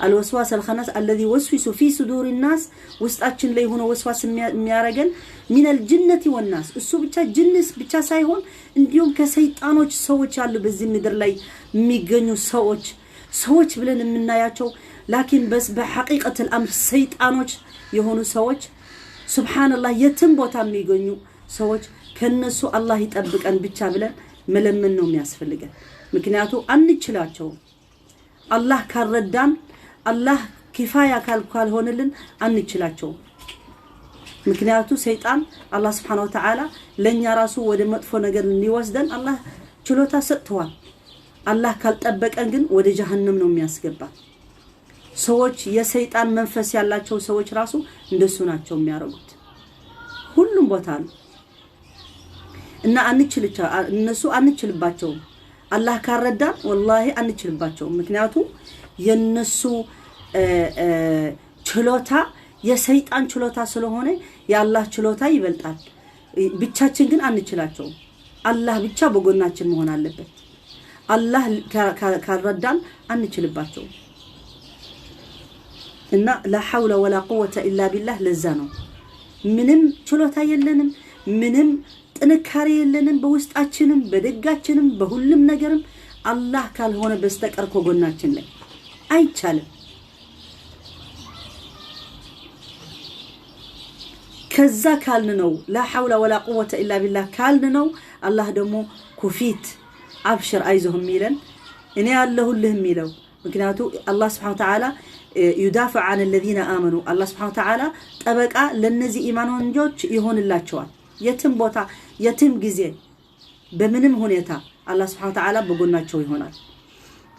الوسواس الخناس الذي يوسوس في صدور الناس ውስጣችን ላይ ሆኖ ወስዋስ የሚያረገን من الجنة والناس እሱ ብቻ ጅንስ ብቻ ሳይሆን እንዲሁም ከሰይጣኖች ሰዎች አሉ በዚህ ምድር ላይ የሚገኙ ሰዎች ብለን የምናያቸው لكن بس بحقيقة الأمر ሰይጣኖች የሆኑ ሰዎች ሱብሃንአላህ የትም ቦታ የሚገኙ ሰዎች ከነሱ አላህ ይጠብቀን ብቻ ብለን መለመን ነው የሚያስፈልገን ምክንያቱ አንችላቸው አላህ ካረዳን አላህ ኪፋያ ካልሆነልን አንችላቸው ምክንያቱ ሰይጣን አላህ Subhanahu Wa Ta'ala ለኛ ራሱ ወደ መጥፎ ነገር ሊወስደን አላህ ችሎታ ሰጥቷል አላህ ካልጠበቀን ግን ወደ ጀሃነም ነው የሚያስገባ ሰዎች የሰይጣን መንፈስ ያላቸው ሰዎች ራሱ እንደሱ ናቸው የሚያረጉት ሁሉም ቦታ ነው እና እነሱ አንችልባቸው አላህ ካረዳ والله አንችልባቸው ምክንያቱ የነሱ ችሎታ የሰይጣን ችሎታ ስለሆነ የአላህ ችሎታ ይበልጣል ብቻችን ግን አንችላቸው አላህ ብቻ በጎናችን መሆን አለበት አላህ ካረዳን አንችልባቸው እና لا حول ولا قوة إلا بالله ለዛ ነው ምንም ችሎታ የለንም ምንም ጥንካሬ የለንም በውስጣችንም በደጋችንም በሁሉም ነገርም አላህ ካልሆነ በስተቀር ከጎናችን ላይ አይቻልም ከዛ ካልን ነው لا حول ولا قوة إلا بالله ካልን ነው አላህ ደግሞ ኩፊት አብሽር አይዞህም ይለን እኔ ያለሁልህ የሚለው ምክንያቱ አላህ Subhanahu Wa Ta'ala يدافع عن الذين آمنوا الله سبحانه وتعالى طبقا لنزي إيمانونጆች ይሆንላቸዋል የትም ቦታ የትም ጊዜ በምንም ሁኔታ الله سبحانه وتعالى በጎናቸው ይሆናል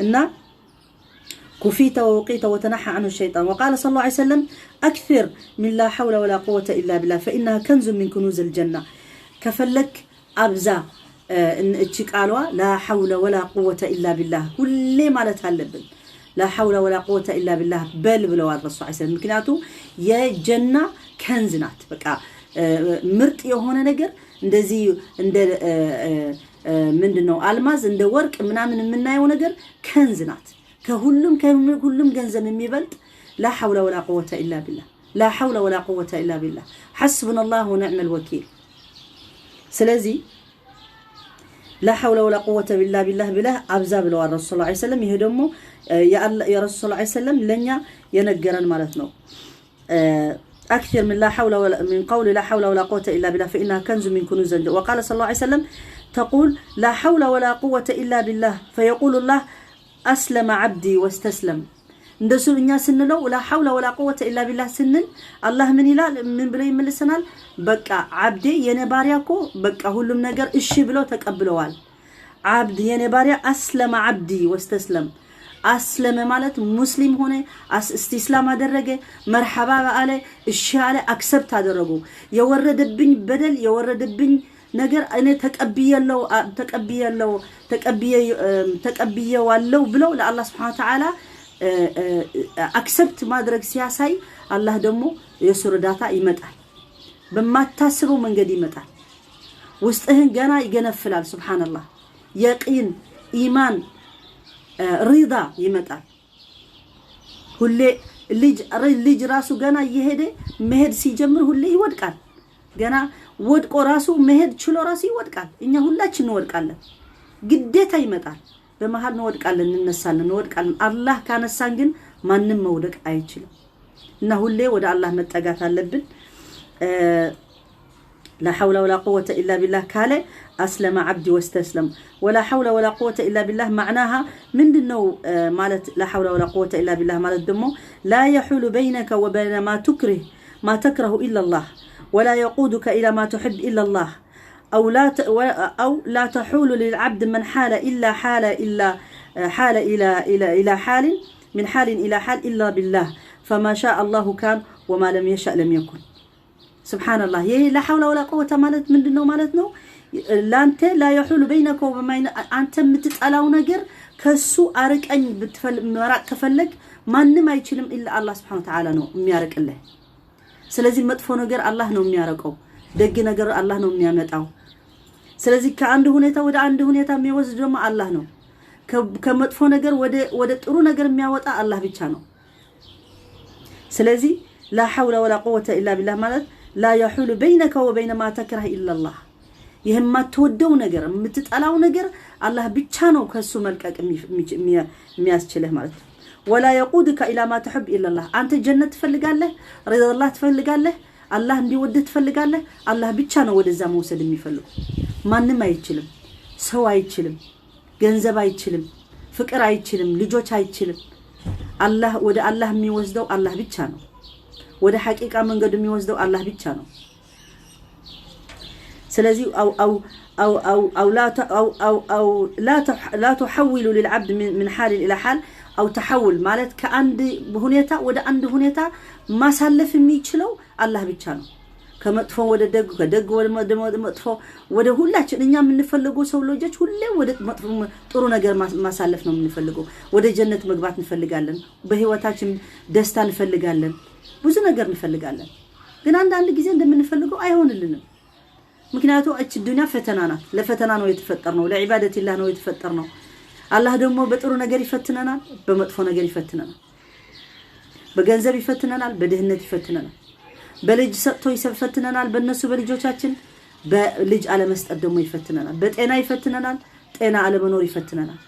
እና كفيت ووقيت وتنحى عنه الشيطان وقال صلى الله عليه وسلم أكثر من لا حول ولا قوة إلا بالله فإنها كنز من كنوز الجنة كفلك أبزا እቺ ቃልዋ لا حول ولا قوة إلا بالله ሁሌ ማለት አለብን لا حول ولا قوة إلا بالله بل ብለው الرسول عليه السلام ምክንያቱ የጀና ከንዝ ናት በቃ ምርጥ የሆነ ነገር እንደዚህ እንደ ምንድነው አልማዝ እንደ ወርቅ ምናምን የምናየው ነገር ከንዝ ናት ከሁሉም ገንዘብ የሚበልጥ لا حول ولا قوة إلا بالله لا حول ولا قوة إلا بالله حسبنا الله ونعم الوكيل ስለዚህ لا حول ولا قوة إلا بالله أبزا بلو الرسول صلى الله عليه وسلم يهدمو يا رسول الله عليه وسلم لنيا ينقرن مالتنا أكثر من لا حول ولا من قول لا حول ولا قوة إلا بالله فإنها كنز من كنوز الجنة وقال صلى الله عليه وسلم تقول لا حول ولا قوة إلا بالله فيقول الله أسلم عبدي واستسلم እንደሱ እኛ ስንለው لا حول ولا قوة إلا بالله ስንል አላህ ምን ይላል ምን ብለው ይመልሰናል በቃ አብዴ የኔ ባሪያኮ በቃ ሁሉም ነገር እሺ ብለው ተቀብለዋል አብድ የኔ ባሪያ አስለመ አብዲ ወስተስለም አስለመ ማለት ሙስሊም ሆነ እስቲስላም አደረገ መርሐባ አለ እሺ አለ አክሰፕት አደረጉ የወረደብኝ በደል የወረደብኝ ነገር እኔ ተቀብየዋለሁ ብለው ለአላህ Subhanahu Wa Ta'ala አክሰፕት ማድረግ ሲያሳይ አላህ ደግሞ የሱርዳታ ይመጣል በማታስበው መንገድ ይመጣል ውስጥህን ገና ይገነፍላል ሱብሃንአላህ የቂን ኢማን ሪዳ ይመጣል ሁሌ ልጅ ራሱ ገና እየሄደ መሄድ ሲጀምር ሁሌ ይወድቃል ገና ወድቆ ራሱ መሄድ ችሎ ራሱ ይወድቃል እኛ ሁላችን እንወድቃለን ግዴታ ይመጣል በመሃል እንወድቃለን እንወድቃለን አላህ ካነሳን ግን ማንንም መውደቅ አይችልም እና ሁሌ ወደ አላህ መጠጋት አለብን لا حول ولا قوة إلا بالله كاله أسلم عبدي واستسلم ولا حول ولا قوة إلا بالله معناها من دنو مالت لا حول ولا قوة إلا بالله مالت دمو لا يحول بينك وبين ما تكره ما تكره إلا الله ولا يقودك إلى ما تحب إلا الله أو لا تحول للعبد من حال إلى حال من حال إلى حال إلا بالله فما شاء الله كان وما لم يشأ لم يكن سبحان الله لا حول ولا قوة مالت من دنو مالتنا لا يحول بينك وبين أنت متتقلاو ነገር ከሱ አርቀኝ መራቅ ከፈለግ ማንንም አይችልም إلا الله سبحانه وتعالى ነው የሚያርቅልህ ስለዚህ መጥፎ ነገር አላህ ነው የሚያርቀው ደግ ነገር አላህ ነው የሚያመጣው ስለዚህ ከአንድ ሁኔታ ወደ አንድ ሁኔታ የሚወስድ ደግሞ አላህ ነው ከመጥፎ ነገር ወደ ጥሩ ነገር የሚያወጣ አላህ ብቻ ነው ስለዚህ لا حول ولا قوة إلا بالله ማለት لا يحول بينك وبين ما تكره إلا الله ይሄማ ተወደው ነገር የምትጠላው ነገር አላህ ብቻ ነው ከሱ መልቀቅ የሚያስችልህ ማለት ነው ولا يقودك إلى ما تحب إلا الله አንተ ጀነት ትፈልጋለህ رضا الله ትፈልጋለህ አላህ እንዲወድህ ትፈልጋለህ አላህ ብቻ ነው ወደዛ መውሰድ የሚፈልግ ማንንም አይችልም ሰው አይችልም ገንዘብ አይችልም ፍቅር አይችልም ልጆች አይችልም አላህ ወደ አላህ የሚወስደው አላህ ብቻ ነው ወደ ሐቂቃ መንገድ የሚወስደው አላህ ብቻ ነው ስለዚህ أو لا تحول للعبد من حال إلى حال أو تحول ማለት ከአንድ ሁኔታ ወደ አንድ ሁኔታ ማሳለፍ የሚችለው አላህ ብቻ ነው ከመጥፎ ወደ ደግ ከደግ ወደ መጥፎ ወደ ሁላችን እኛ የምንፈልገው ሰው ልጆች ሁሌ ወደ ጥሩ ነገር ማሳለፍ ነው የምንፈልገው ወደ ጀነት መግባት እንፈልጋለን በህይወታችን ደስታ እንፈልጋለን ብዙ ነገር እንፈልጋለን ግን አንድ ጊዜ እንደምንፈልገው አይሆንልንም ምክንያቱ እቺ ዱንያ ፈተና ናት ለፈተና ነው የተፈጠርነው ለዒባደቲላህ ነው የተፈጠርነው አላህ ደግሞ በጥሩ ነገር ይፈትነናል በመጥፎ ነገር ይፈትነናል በገንዘብ ይፈትነናል በድህነት ይፈትነናል በልጅ ሰጥቶ ይፈትነናል በእነሱ በልጆቻችን በልጅ አለመስጠት ደግሞ ይፈትነናል በጤና ይፈትነናል ጤና አለመኖር ይፈትነናል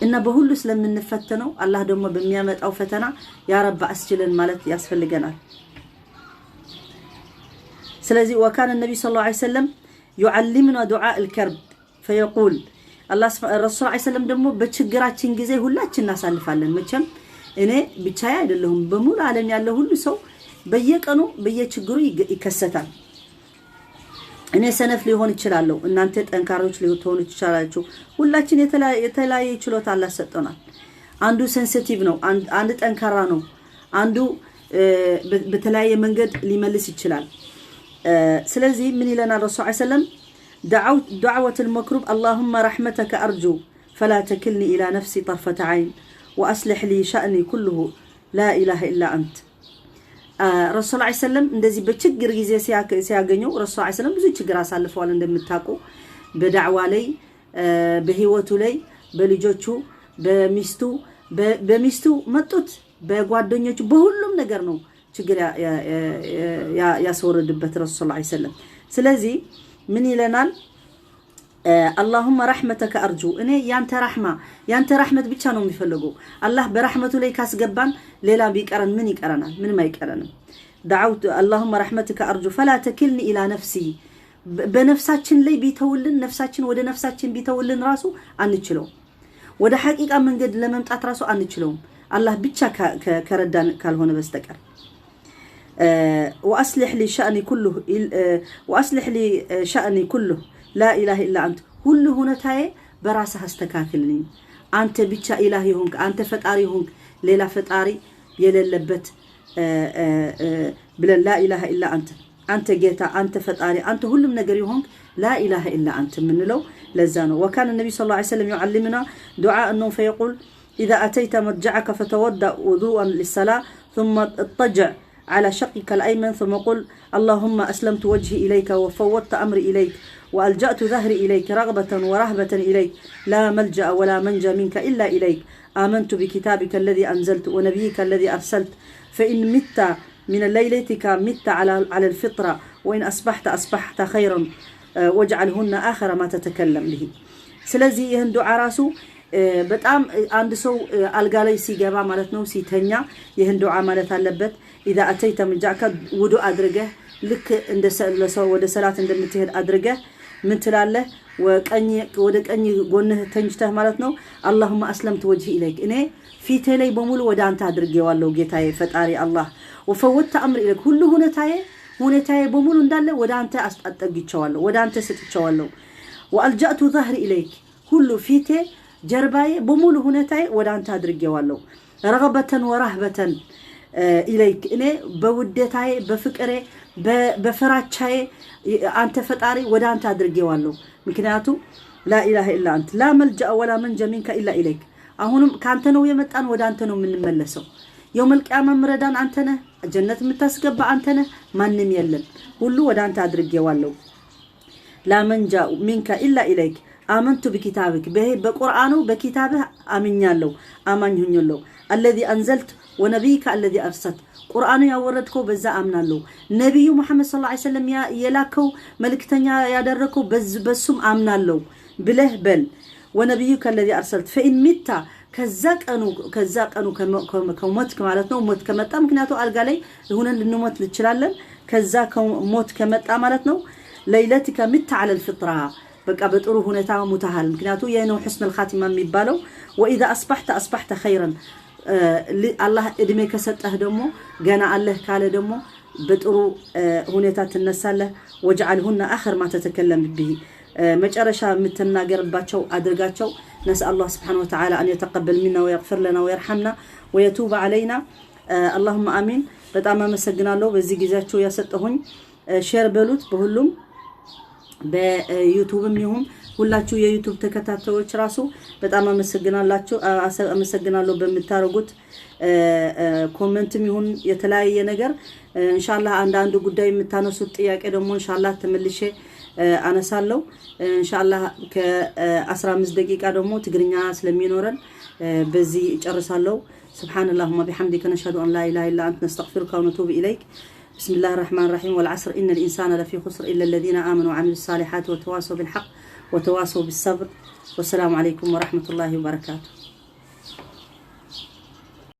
እና በሁሉ ስለምንፈተነው አላህ ደግሞ በሚያመጣው ፈተና ያ ረብ አስችለን ማለት ያስፈልገናል ስለዚህ وكان النبي صلى الله عليه وسلم يعلمنا دعاء الكرب فيقول الله الرسول صلى الله عليه وسلم ደግሞ በችግራችን ጊዜ ሁላችን እናሳልፋለን መቼም እኔ ብቻዬ አይደለሁም በሙሉ ዓለም ያለው ሁሉ ሰው በየቀኑ በየችግሩ ይከሰታል እኔ ሰነፍ ሊሆን ይችላል እናንተ ጠንካሮች ሊሆኑ ይችላላችሁ ሁላችን የተለያየ ችሎታ አላህ ሰጥቶናል አንዱ ሴንሲቲቭ ነው አንድ ጠንካራ ነው አንዱ በተለያየ መንገድ ሊመልስ ይችላል ስለዚህ ምን ይለና ረሱል ሰለላሁ ዐለይሂ ወሰለም دعوة المكروب اللهم رحمتك أرجو فلا تكلني إلى نفسي طرفة عين وأصلح لي شأني كله لا إله إلا أنت رسول الله عليه وسلم እንደዚህ በችግር ጊዜ ሲያገኙ ረሱል ሰለላሁ ዐለይሂ ወሰለም ብዙ ችግር አሳልፈዋል እንደምታውቁ በዳዕዋ ላይ በህይወቱ ላይ በልጆቹ በሚስቱ መጡት በጓደኞቹ በሁሉም ነገር ነው ችግር ያስወርድበት ረሱል ሰለላሁ ዐለይሂ ወሰለም ስለዚህ ምን ይለናል اللهم رحمتك أرجو إني يانت رحمة بيتشا نو ميفلغو الله برحمته لي كاسغبان ليلا بيقرن من يقرنا من ما يقرن دعوت اللهم رحمتك أرجو فلا تكلني إلى نفسي بنفساتችን ላይ ቢተውልን ነፍሳችን ወደ ነፍሳችን ቢተውልን ራሱ አንችለው ወደ ሐቂቃ መንገድ ለመምጣት ራሱ አንችለው አላህ ብቻ ከረዳን ካልሆነ በስተቀር وأصلح لي شأني كله لا إله إلا أنت كل هنتاي براسه استكاكلني أنت بيتشا إلهي هونك أنت فتاري هونك ليلا فتاري يللبت بلا لا إله إلا أنت جيتا أنت فتاري أنت كل من نجري هونك لا إله إلا أنت من لو لزانه وكان النبي صلى الله عليه وسلم يعلمنا دعاء النوم فيقول إذا أتيت مضجعك فتودع وضوءا للصلاة ثم اضطجع على شقك الأيمن ثم قل اللهم أسلمت وجهي إليك وفوضت أمري إليك وألجأت ظهري إليك رغبة ورهبة إليك لا ملجأ ولا منجا منك إلا إليك آمنت بكتابك الذي أنزلت ونبيك الذي أرسلت فإن مت من ليلتك مت على الفطرة وإن أصبحت خيرا واجعلهن آخر ما تتكلم به سلازي يهن دعاء راسو በጣም አንድ ሰው አልጋ ላይ ሲገባ ማለት ነው ሲተኛ ይሄን ዱዓ ማለት አለበት اذا اتيت مجاك ውዱእ አድርገህ ልክ እንደ ሰው ወደ ሰላት እንደምትሄድ አድርገህ من تلاله وقني قونه تنجته مالتنا اللهم أسلمت وجهي إليك إني في تلي بمول ودان تدرجي والله جتاي فتاري الله وفوت أمر إليك كله هنا تاي بمول ندله ودان تأستأجي شوالله ودان تستشوالله وألجأت ظهري إليك كله في تي جرباي بمول هنا تاي ودان تدرجي والله رغبة ورهبة إليك إني بودتاي بفكري بفراتشاي أنت فتاري ودان تدرجي والله مكنياتو لا إله إلا أنت لا ملجأ ولا منجا منك إلا إليك أهونم كانتنو يمتان ودانتنو من الملسو يوم القيامة مردان أنتنا جنة متسقب أنتنا ما نميلن كله ودان تدرجي والله لا منجا منك إلا إليك آمنت بكتابك به بقرآنه بكتابه آمن يالله آمن يالله الذي أنزلت ونبيك الذي أرسلت قرآن يا وردكو بزا آمنا له نبي محمد صلى الله عليه وسلم يلاكو ملكتنيا يادركو بسم آمنا له بله بل ونبيك الذي أرسلت فإن مت كزاك أنو كموتك مالتنا وموت كمتا مكنياتو ألقالي هنا لنموت لتشلالن كزاك موت كمتا مالتنا ليلتك مت على الفطرة بقى بتقولوا هنا تاع متهال مكنياتو ينو حسن الخاتمة ميبالو وإذا أصبحت خيرا الله إدمي كسته دمو جانا الله كاله دمو بتقولوا هنا تتنسله واجعلهن آخر ما تتكلم به مجرشا متنا قرباتشو أدرجاتشو نسأل الله سبحانه وتعالى أن يتقبل منا ويغفر لنا ويرحمنا ويتوب علينا اللهم آمين بتأمل مسجنا له بزي جزاتشو يسطهون شير بلوت بهلهم بيوتيوب ميهم ሁላችሁ የዩቲዩብ ተከታታዮች ራሱ በጣም አመሰግናለሁ በመታረጉት ኮሜንትም ይሁን የተለያየ ነገር ኢንሻአላህ አንድ ጉዳይ የምታነሱት ጥያቄ ደግሞ ኢንሻአላህ ተመልሼ አነሳለሁ ኢንሻአላህ ከ15 ደቂቃ ደግሞ ትግርኛ ስለሚኖረን በዚህ ጨርሳለሁ سبحانالله وبحمدك نشهد أن لا إله إلا أنت نستغفرك ونتوب إليك بسم الله الرحمن الرحيم والعصر إن الإنسان لفي خسر إلا الذين آمنوا وعملوا الصالحات وتواصوا بالحق وتواصوا بالصبر والسلام عليكم ورحمة الله وبركاته